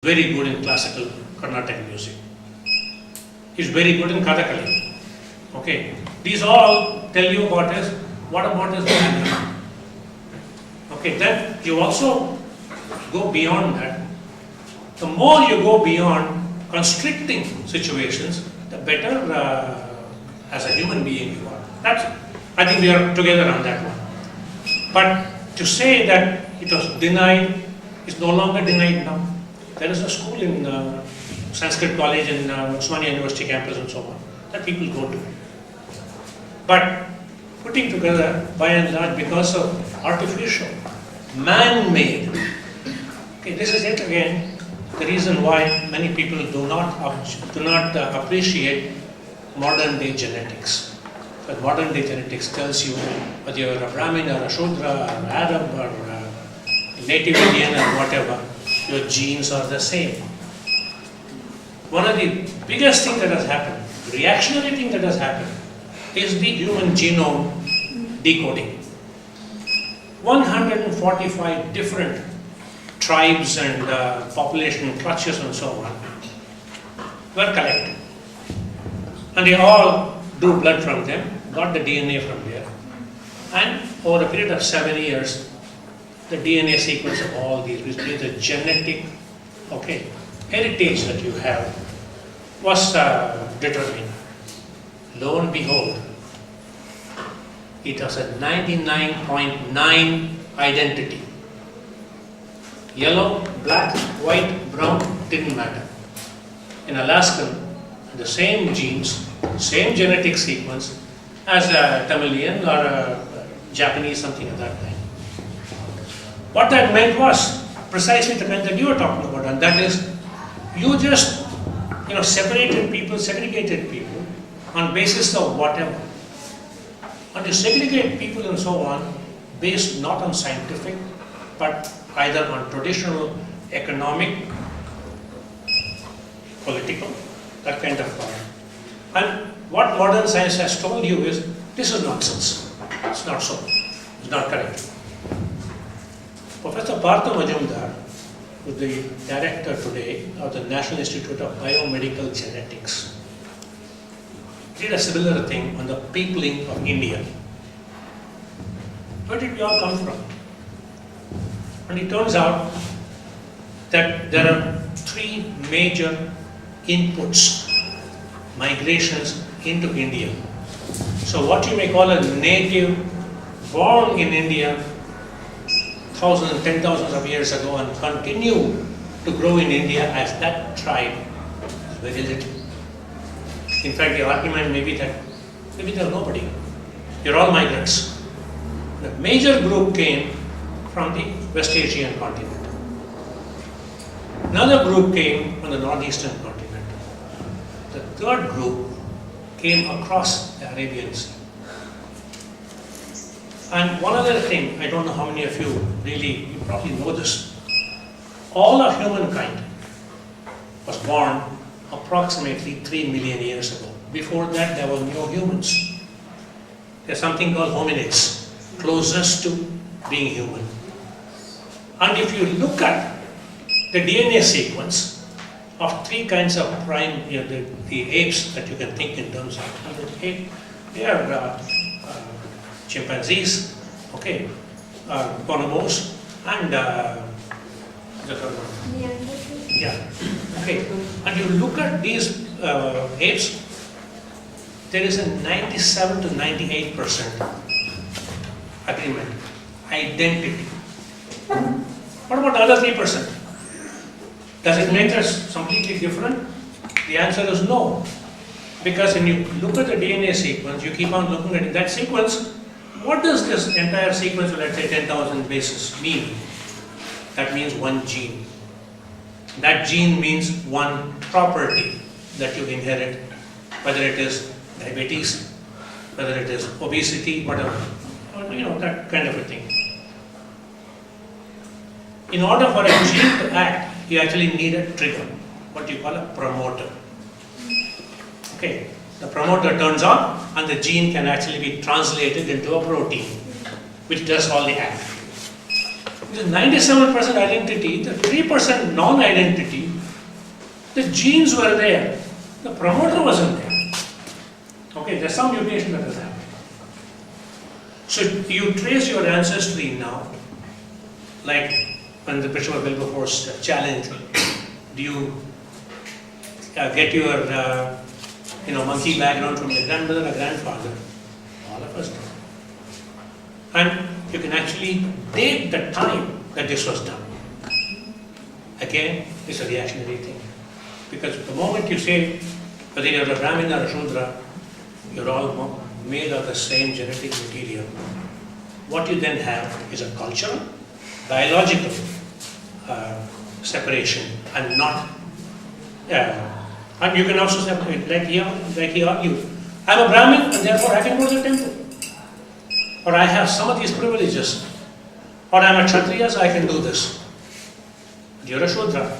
very good in classical Carnatic music. He's very good in Kathakali. Okay, these all tell you what about his value. Okay, then you also go beyond that. The more you go beyond constricting situations, the better as a human being you are. I think we are together on that one. But to say that it was denied is no longer denied now. There is a school in Sanskrit College in Osmania University campus and so on that people go to. But putting together by and large because of artificial, man-made. Okay, this is it again. The reason why many people do not appreciate modern day genetics. But modern day genetics tells you whether you're a Brahmin or a Shudra or Arab or native Indian or whatever, your genes are the same. One of the biggest things that has happened, reactionary thing that has happened, is the human genome decoding. 145 different tribes and population clutches and so on were collected. And they all drew blood from them, got the DNA from there. And over a period of 7 years, the DNA sequence of all these, which is the genetic heritage that you have, was determined. Lo and behold, it was a 99.9 identity. Yellow, black, white, brown, didn't matter. In Alaskan, the same genes, same genetic sequence as a Tamilian or a Japanese, something of that kind. What that meant was precisely the kind that you were talking about, and that is you just segregated people on basis of whatever. And you segregate people and so on based not on scientific but either on traditional, economic, political, that kind of and what modern science has told you is this is nonsense. It's not so. It's not correct. Professor Partha Majumdar, who is the director today of the National Institute of Biomedical Genetics, did a similar thing on the peopling of India. Where did we all come from? And it turns out that there are three major inputs, migrations into India. So what you may call a native born in India thousands and 10,000s of years ago and continue to grow in India as that tribe is very little. In fact, the argument may be that maybe there are nobody. You're all migrants. The major group came from the West Asian continent. Another group came from the Northeastern continent. The third group came across the Arabian Sea. And one other thing, I don't know how many of you you probably know this. All of humankind was born approximately 3 million years ago. Before that, there were no humans. There's something called hominids, closest to being human. And if you look at the DNA sequence of three kinds of prime, the apes that you can think in terms of ape, they are chimpanzees, bonobos, and And you look at these apes, there is a 97 to 98% agreement, identity. What about the other 3%? Does it make us completely different? The answer is no. Because when you look at the DNA sequence, you keep on looking at that sequence. What does this entire sequence of, let's say, 10,000 bases mean? That means one gene. That gene means one property that you inherit, whether it is diabetes, whether it is obesity, whatever, that kind of a thing. In order for a gene to act, you actually need a trigger, what you call a promoter. The promoter turns on and the gene can actually be translated into a protein, which does all the act. The 97% identity, the 3% non-identity The genes were there, the promoter wasn't there. Okay, there's some mutation that has happened. So you trace your ancestry now, like when the Bishop of Wilberforce challenged, do you get your monkey background from your grandmother or grandfather? All of us do. And you can actually date the time that this was done. Again, it's a reactionary thing. Because the moment you say whether you're a Brahmin or a Shudra, you're all made of the same genetic material. What you then have is a cultural, biological separation, and not. And you can also separate, like he argued, I'm a Brahmin and therefore I can go to the temple. Or I have some of these privileges. Or I'm a Kshatriya, so I can do this. You're a Shudra,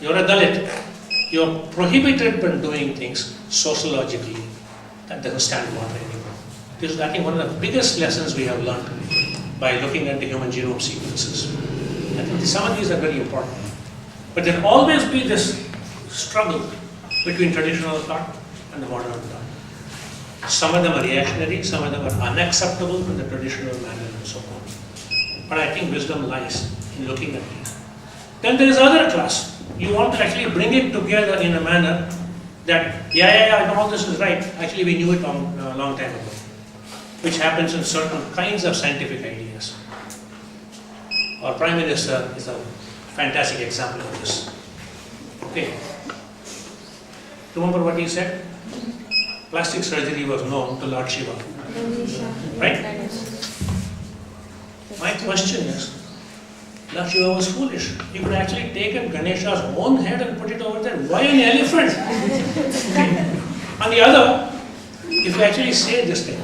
you're a Dalit. You're prohibited from doing things sociologically. That doesn't stand water anymore. This is, I think, one of the biggest lessons we have learned by looking at the human genome sequences. I think some of these are very important. But there'll always be this struggle between traditional thought and the modern thought. Some of them are reactionary, some of them are unacceptable to the traditional manner and so on. But I think wisdom lies in looking at these. Then there is other class. You want to actually bring it together in a manner that, all this is right. Actually, we knew it a long time ago. Which happens in certain kinds of scientific ideas. Our Prime Minister is a fantastic example of this. Okay. Remember what he said? Plastic surgery was known to Lord Shiva. Right? My question is, Lord Shiva was foolish. He could actually take Ganesha's own head and put it over there. Why an elephant? Okay. On the other, if you actually say this thing,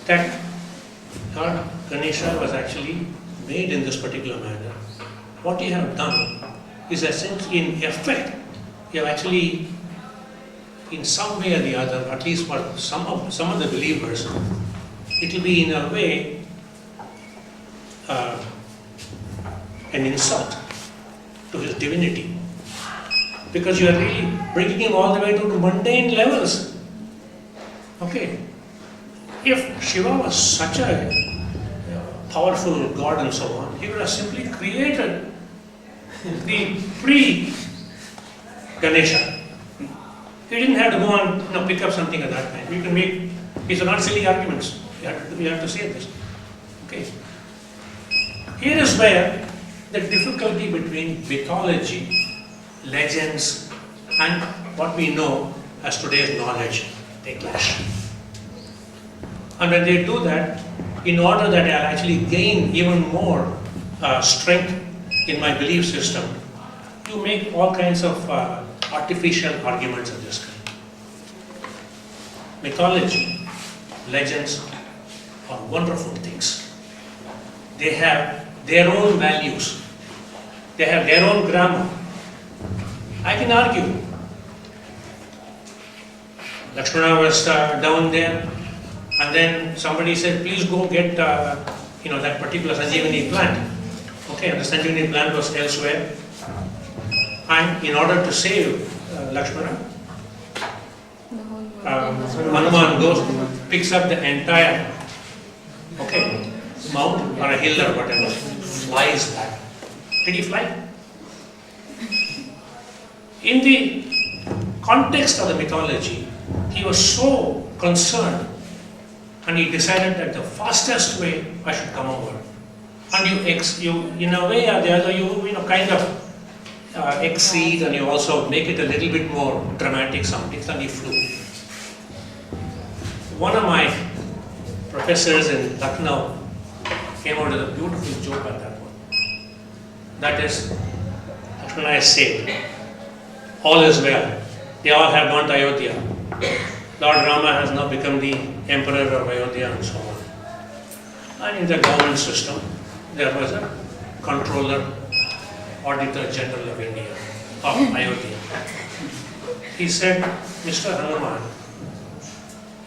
that Lord Ganesha was actually made in this particular manner, what you have done is essentially, in effect, you have actually, in some way or the other, at least for some of the believers, it will be in a way an insult to his divinity. Because you are really bringing him all the way to mundane levels. Okay. If Shiva was such a powerful god and so on, he would have simply created the pre-Ganesha. He didn't have to go and pick up something at that time. You can make, these are not silly arguments. We have to say this. Okay. Here is where the difficulty between mythology, legends, and what we know as today's knowledge, they clash. And when they do that, in order that I'll actually gain even more strength in my belief system, you make all kinds of artificial arguments of this kind. Mythology, legends are wonderful things. They have their own values. They have their own grammar. I can argue. Lakshmana was down there, and then somebody said, please go get that particular Sanjeevani plant. Okay, and the Sanjeevani plant was elsewhere. And in order to save Lakshmana, Hanuman goes, picks up the entire mount or a hill or whatever, flies back. Did he fly? In the context of the mythology, he was so concerned, and he decided that the fastest way I should come over. And you in a way or the other, you kind of exceed, and you also make it a little bit more dramatic something, and he flew. One of my professors in Lucknow came out with a beautiful joke at that one. That is, Lakshmana is saved. All is well. They all have gone to Ayodhya. Lord Rama has now become the emperor of Ayodhya and so on. And in the government system, there was a controller, Auditor General of India, of Ayodhya. He said, Mr. Hanuman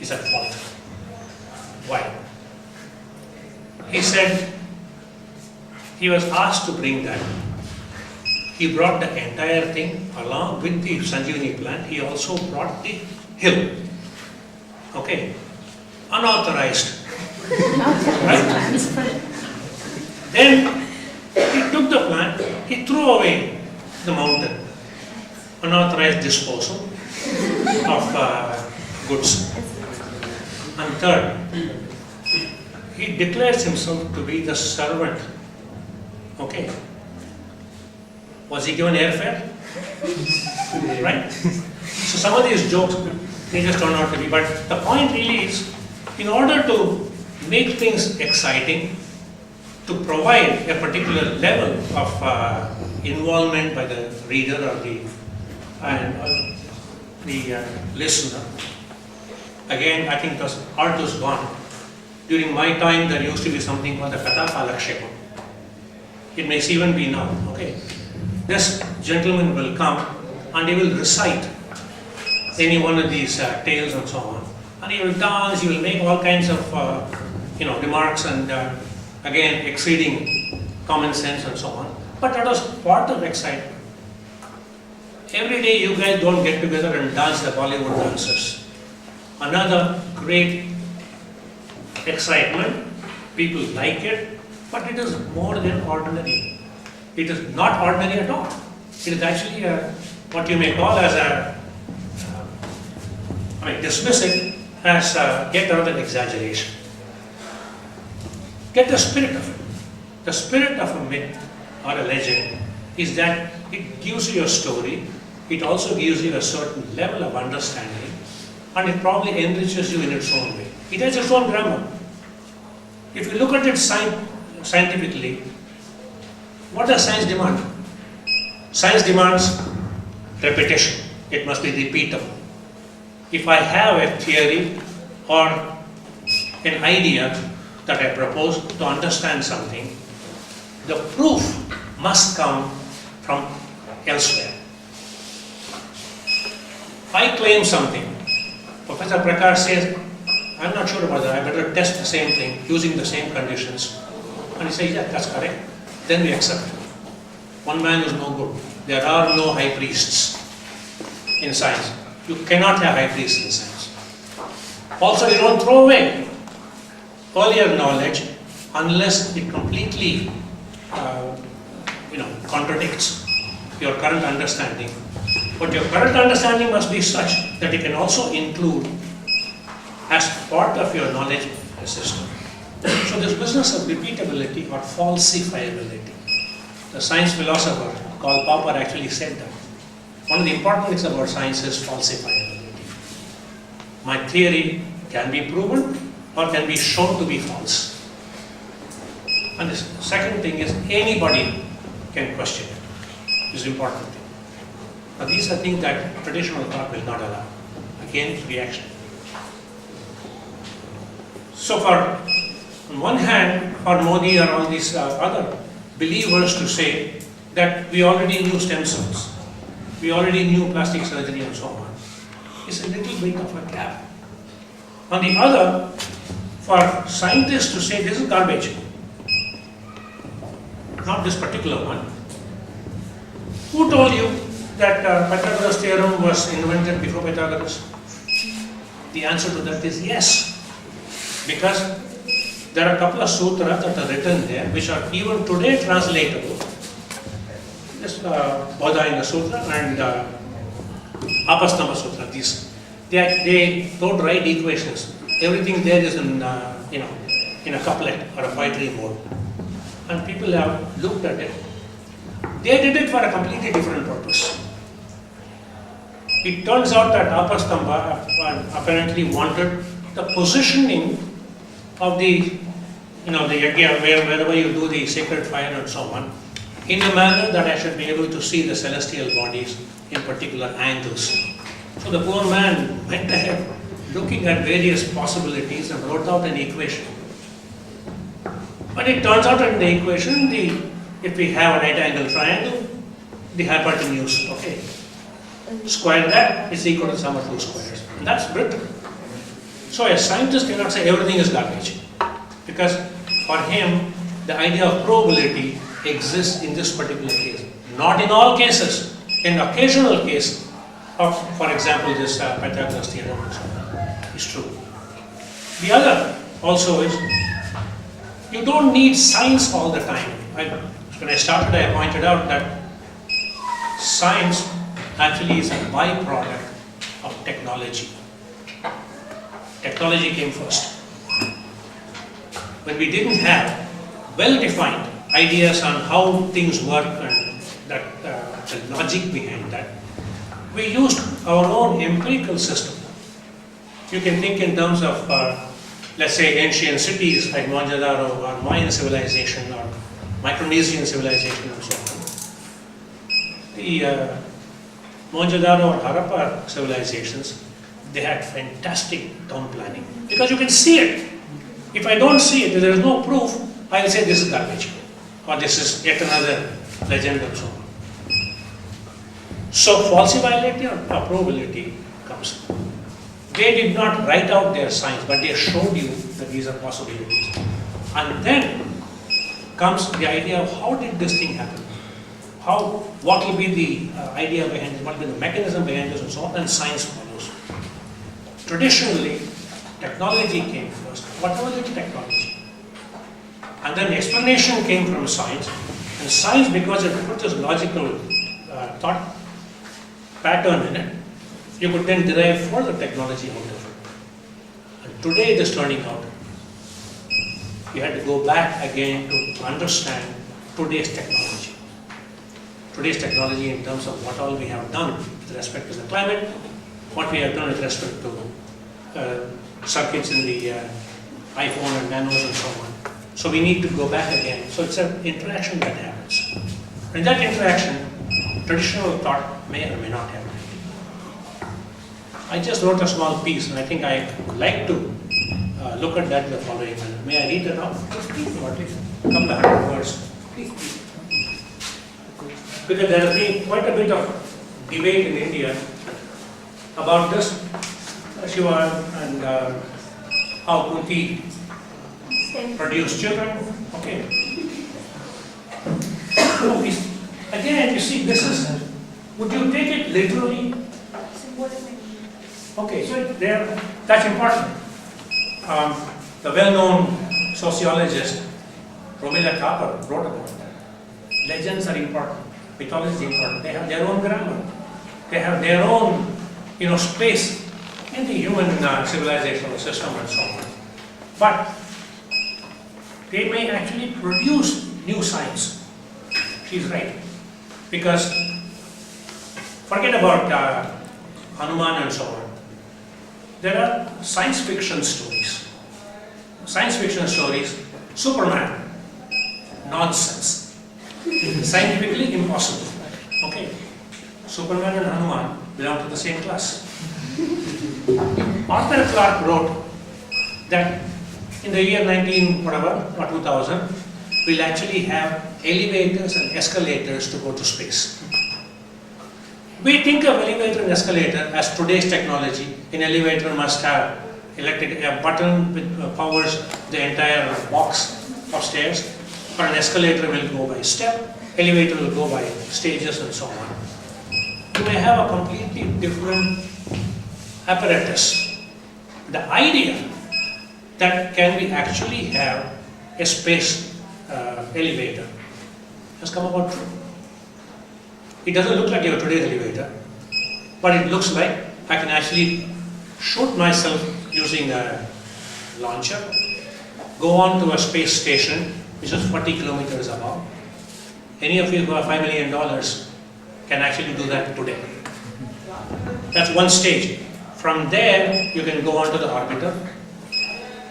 is at fault. Why? He said, he was asked to bring that. He brought the entire thing along with the Sanjeevani plant. He also brought the hill. Okay, unauthorized. Right? Then he took the plant, he threw away the mountain. Unauthorized disposal of goods. And third, he declares himself to be the servant. Okay. Was he given airfare? Right? So some of these jokes, they just turn out to be. But the point really is, in order to make things exciting, to provide a particular level of involvement by the reader or the listener. Again, I think the art is gone. During my time, there used to be something called the Katha Kalakshepam. It may even be now. Okay, this gentleman will come and he will recite any one of these tales and so on, and he will dance. He will make all kinds of remarks and again exceeding common sense and so on. But that was part of excitement. Every day you guys don't get together and dance the Bollywood dances. Another great excitement. People like it, but it is more than ordinary. It is not ordinary at all. It is actually what you may call as dismiss it as yet another exaggeration. Get the spirit of it. The spirit of a myth or a legend is that it gives you a story, it also gives you a certain level of understanding, and it probably enriches you in its own way. It has its own grammar. If you look at it scientifically, what does science demand? Science demands repetition. It must be repeatable. If I have a theory or an idea that I propose to understand something, the proof must come from elsewhere. I claim something. Professor Prakash says, I'm not sure about that, I better test the same thing using the same conditions. And he says, yeah, that's correct. Then we accept. One man is no good. There are no high priests in science. You cannot have high priests in science. Also, you don't throw away earlier knowledge unless it completely contradicts your current understanding. But your current understanding must be such that it can also include as part of your knowledge system. So this business of repeatability or falsifiability, the science philosopher Karl Popper actually said that. One of the important things about science is falsifiability. My theory can be proven or can be shown to be false. And the second thing is anybody can question it. This is important thing. Now these are things that traditional thought will not allow. Again, reaction. So on one hand, for Modi or all these other believers to say that we already knew stem cells, we already knew plastic surgery and so on, is a little bit of a gap. On the other, for scientists to say this is garbage, not this particular one. Who told you that Pythagoras theorem was invented before Pythagoras? The answer to that is yes. Because there are a couple of sutras that are written there which are even today translatable. This Bodhayana Sutra and Apastama Sutra. They don't write equations. Everything there is in a couplet or a poetry mode. And people have looked at it. They did it for a completely different purpose. It turns out that Apastamba apparently wanted the positioning of the yagya, wherever you do the sacred fire and so on, in a manner that I should be able to see the celestial bodies in particular angles. So the poor man went ahead looking at various possibilities and wrote out an equation. But it turns out in the equation, if we have a right angle triangle, the hypotenuse, okay, square that is equal to sum of two squares. And that's written. So a scientist cannot say everything is garbage, because for him, the idea of probability exists in this particular case. Not in all cases. In occasional case of, for example, this Pythagoras theorem is true. The other also is, you don't need science all the time. When I started, I pointed out that science actually is a byproduct of technology. Technology came first. When we didn't have well-defined ideas on how things work and that the logic behind that, we used our own empirical system. You can think in terms of, let's say, ancient cities like Mohenjo-daro or Mayan civilization or Micronesian civilization and so on. The Mohenjo-daro or Harappa civilizations, they had fantastic town planning because you can see it. If I don't see it, if there is no proof, I will say this is garbage or this is yet another legend and so on. So falsifiability or probability comes. They did not write out their science, but they showed you that these are possibilities. And then comes the idea of how did this thing happen? What will be the idea behind it, what will be the mechanism behind this and so on, and science follows. Traditionally, technology came first, whatever the technology. And then explanation came from science, and science, because it put this logical thought pattern in it, you could then derive further technology out of it. And today it is turning out, you had to go back again to understand today's technology. Today's technology in terms of what all we have done with respect to the climate, what we have done with respect to circuits in the iPhone and nanos and so on. So we need to go back again. So it's an interaction that happens. And that interaction, traditional thought may or may not have. I just wrote a small piece, and I think I would like to look at that the following manner. May I read it out? Please, at least a couple of 100 words. Please. Because there has been quite a bit of debate in India about this, Shiva and how Kunti produced children. Okay. So again, you see, this is, would you take it literally? Okay, so that's important. The well-known sociologist Romila Thapar wrote about that. Legends are important, mythology is important. They have their own grammar. They have their own, space in the human civilizational system and so on. But they may actually produce new science. She's right. Because forget about Hanuman and so on. There are science fiction stories. Science fiction stories, Superman, nonsense. Scientifically impossible. Okay. Superman and Hanuman belong to the same class. Arthur Clarke wrote that in the year 19 whatever or 2000, we'll actually have elevators and escalators to go to space. We think of elevator and escalator as today's technology. An elevator must have a button which powers the entire box of stairs, or an escalator will go by step, elevator will go by stages and so on. You may have a completely different apparatus. The idea that can we actually have a space elevator has come about true. It doesn't look like your today's elevator, but it looks like I can actually shoot myself using a launcher, go on to a space station which is 40 kilometers above. Any of you who have $5 million can actually do that today. That's one stage. From there, you can go on to the orbiter.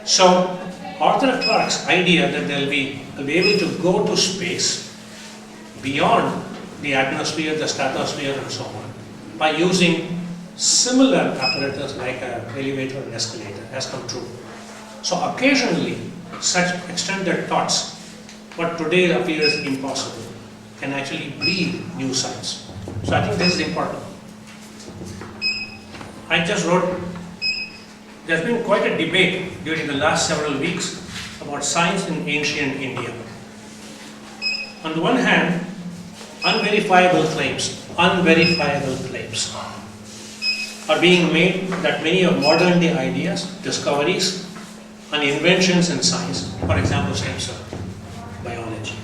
So, Arthur Clarke's idea that they'll be able to go to space beyond the atmosphere, the stratosphere and so on, by using similar apparatus like an elevator and escalator has come true. So occasionally, such extended thoughts, what today appears impossible, can actually breed new science. So I think this is important. I just wrote, there's been quite a debate during the last several weeks about science in ancient India. On the one hand, unverifiable claims are being made that many of modern day ideas, discoveries, and inventions in science, for example, stem cell biology,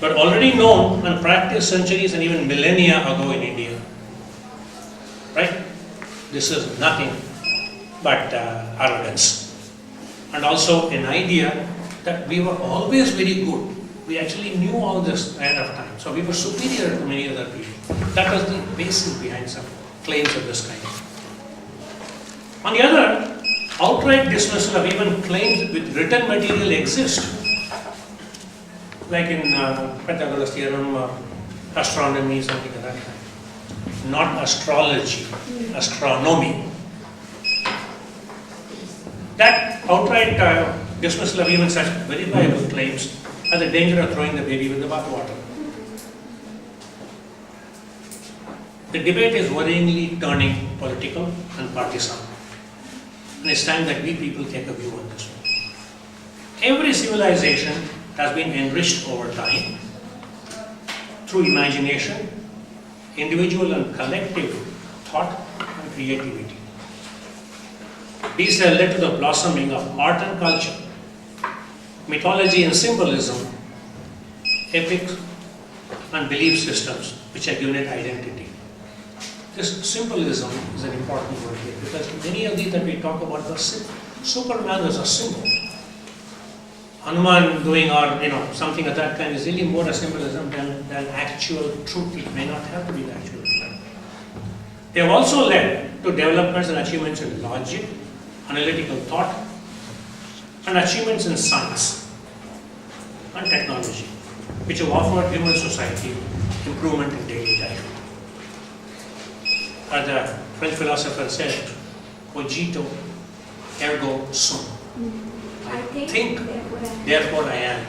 were already known and practiced centuries and even millennia ago in India. Right? This is nothing but arrogance. And also an idea that we were always very good. We actually knew all this ahead of time. So we were superior to many other people. That was the basis behind some claims of this kind. On the other, outright dismissal of even claims with written material exist. Like in Pythagoras theorem, astronomy, something like that. Not astrology, astronomy. That outright dismissal of even such verifiable claims has the danger of throwing the baby with the bathwater. The debate is worryingly turning political and partisan. And it's time that we people take a view on this one. Every civilization has been enriched over time through imagination, individual and collective thought and creativity. These have led to the blossoming of art and culture, mythology and symbolism, epics and belief systems which have given it identity. This symbolism is an important word here because many of these that we talk about are Superman is a symbol. Hanuman doing or something of that kind is really more a symbolism than actual truth. It may not have to be the actual truth. They have also led to developments and achievements in logic, analytical thought, and achievements in science and technology, which have offered human society improvement in daily life. As the French philosopher said, cogito ergo sum. I think, therefore I am.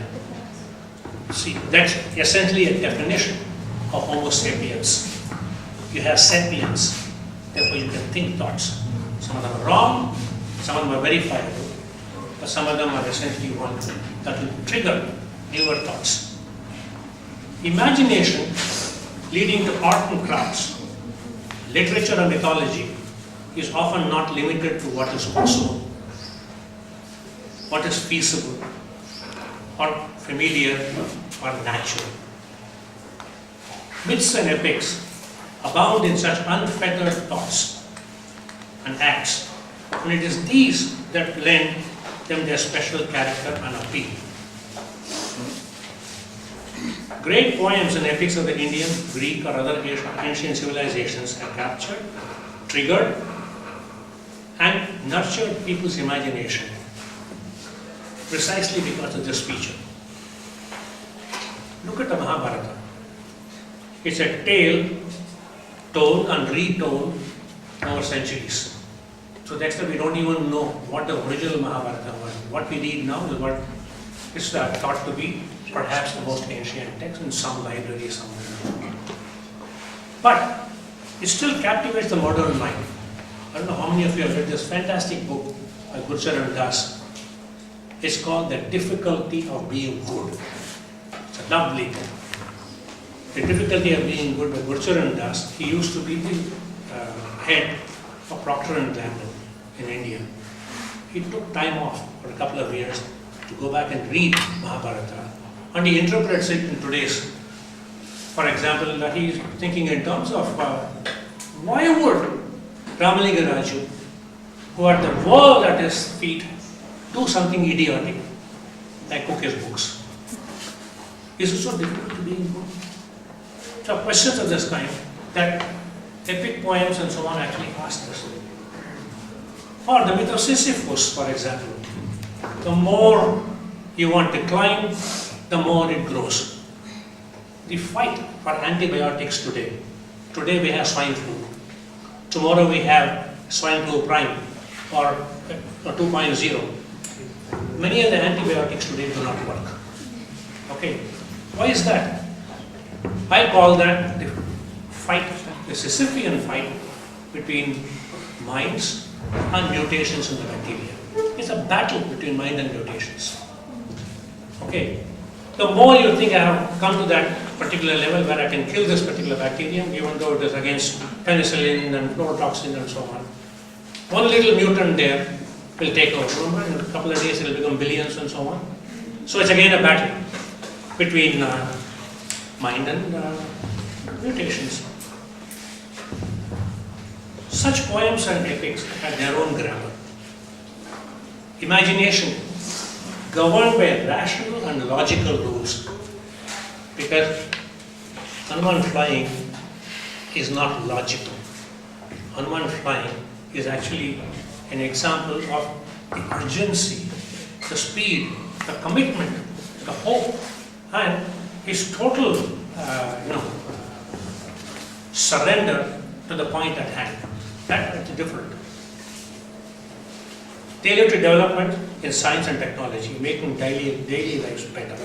See, that's essentially a definition of Homo sapiens. You have sapiens, therefore you can think thoughts. Some of them are wrong, some of them are verifiable, but some of them are essentially one that will trigger newer thoughts. Imagination leading to art and crafts, literature and mythology is often not limited to what is possible, what is feasible, or familiar, or natural. Myths and epics abound in such unfettered thoughts and acts, and it is these that lend them their special character and appeal. Great poems and epics of the Indian, Greek, or other ancient civilizations have captured, triggered, and nurtured people's imagination precisely because of this feature. Look at the Mahabharata. It's a tale told and retold over centuries. So that's why we don't even know what the original Mahabharata was. What we read now is what is thought to be perhaps the most ancient text in some library somewhere. But it still captivates the modern mind. I don't know how many of you have read this fantastic book by Gurjar and Das. It's called The Difficulty of Being Good. It's a lovely book. The Difficulty of Being Good by Gurjar and Das. He used to be the head of Procter & Gamble in India. He took time off for a couple of years to go back and read Mahabharata, and he interprets it in today's. For example, he's thinking in terms of why would Ramaliga Raju, who had the world at his feet, do something idiotic like cook his books? Is it so difficult to be good? So questions of this kind that epic poems and so on actually ask us. Or the myth of Sisyphus, for example. The more you want to climb, the more it grows. The fight for antibiotics today. Today we have swine flu. Tomorrow we have swine flu prime or 2.0. Many of the antibiotics today do not work. Okay, why is that? I call that the fight, the Sisyphean fight between minds and mutations in the bacteria. It's a battle between mind and mutations. Okay, the more you think I have come to that particular level where I can kill this particular bacterium, even though it is against penicillin and chlorotoxin and so on. One little mutant there will take over. Remember, in a couple of days it will become billions and so on. So it's again a battle between mind and mutations. Such poems and epics had their own grammar. Imagination governed by rational and logical rules, because Hanuman flying is not logical. Hanuman flying is actually an example of the urgency, the speed, the commitment, the hope, and his total surrender to the point at hand. That's different. They lead to development in science and technology, making daily lives better.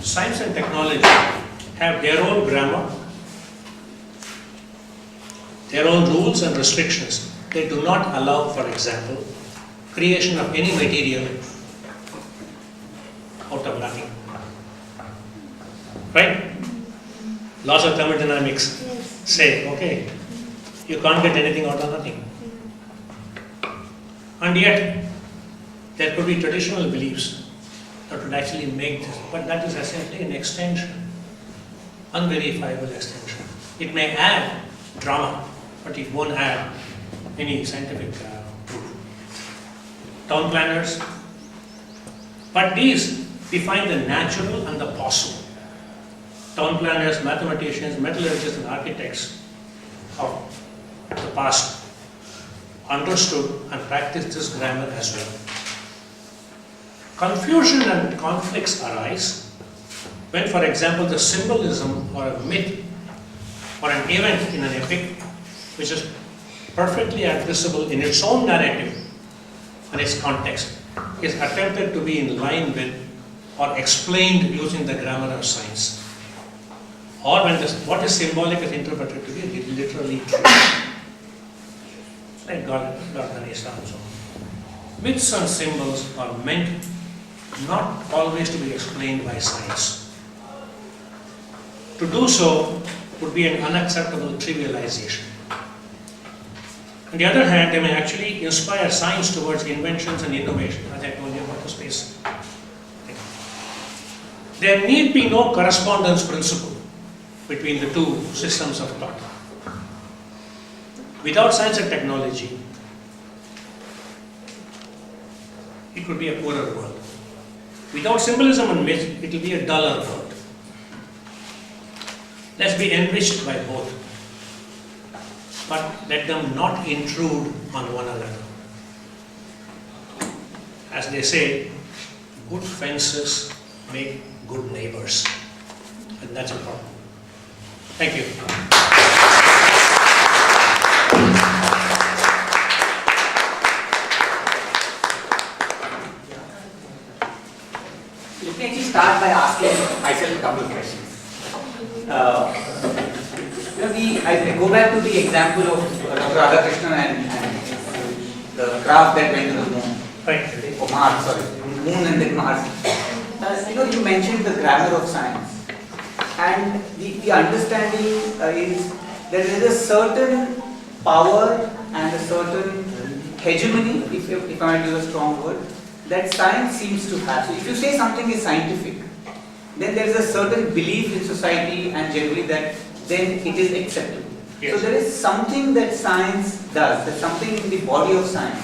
Science and technology have their own grammar, their own rules and restrictions. They do not allow, for example, creation of any material out of nothing. Right? Laws of thermodynamics say, okay, you can't get anything out of nothing. And yet, there could be traditional beliefs that would actually make this, but that is essentially an extension, unverifiable extension. It may add drama, but it won't add any scientific proof. Town planners, but these define the natural and the possible. Town planners, mathematicians, metallurgists, and architects of the past understood and practiced this grammar as well. Confusion and conflicts arise when, for example, the symbolism or a myth or an event in an epic, which is perfectly admissible in its own narrative and its context, is attempted to be in line with or explained using the grammar of science. Or when what is symbolic is interpreted to be literally true. Like God Ganesha and so on. Myths and symbols are meant not always to be explained by science. To do so would be an unacceptable trivialization. On the other hand, they may actually inspire science towards inventions and innovation, as I told you about the space thing. There need be no correspondence principle between the two systems of thought. Without science and technology, it would be a poorer world. Without symbolism and myth, it will be a duller world. Let's be enriched by both, but let them not intrude on one another. As they say, good fences make good neighbors, and that's a problem. Thank you. Let me actually start by asking myself a couple of questions. I go back to the example of Dr. Radhakrishnan and the craft that went to the moon. Right. Or Mars, sorry. Moon and then Mars. You mentioned the grammar of science. And the understanding is that there is a certain power and a certain hegemony, if I might use a strong word, that science seems to have. So if you say something is scientific, then there is a certain belief in society and generally that then it is acceptable. Yes. So there is something that science does, there's something in the body of science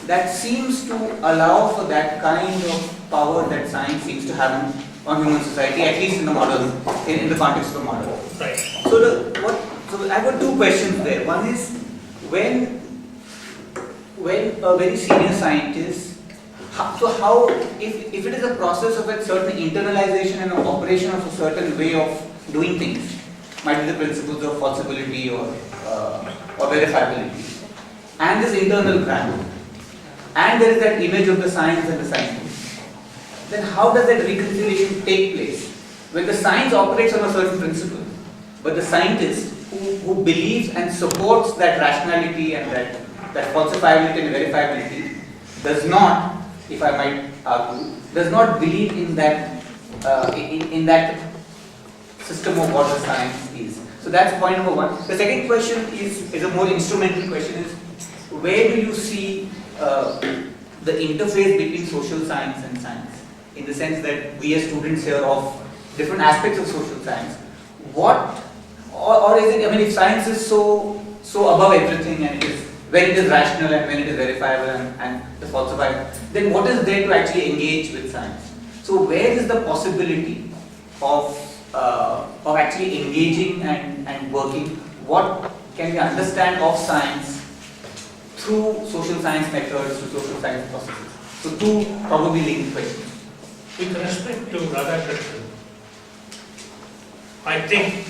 that seems to allow for that kind of power that science seems to have on human society, at least in the model, in the context of the model. Right. So I've got two questions there. One is when a very senior scientist, if it is a process of a certain internalization and an operation of a certain way of doing things, might be the principles of falsibility or verifiability, and this internal grammar, and there is that image of the science and the scientist, then how does that reconciliation take place? When the science operates on a certain principle, but the scientist who believes and supports that rationality and that falsifiability and verifiability does not, if I might argue, does not believe in that system of what the science is. So that's point number one. The second question is a more instrumental question, is where do you see the interface between social science and science? In the sense that we as students here of different aspects of social science, what, or is it, I mean, if science is so above everything, and it is, when it is rational and when it is verifiable and the falsifiable, then what is there to actually engage with science? So where is the possibility of actually engaging and working? What can we understand of science through social science methods, through social science processes? So two probably linked questions. With respect to Radhakrishnan, I think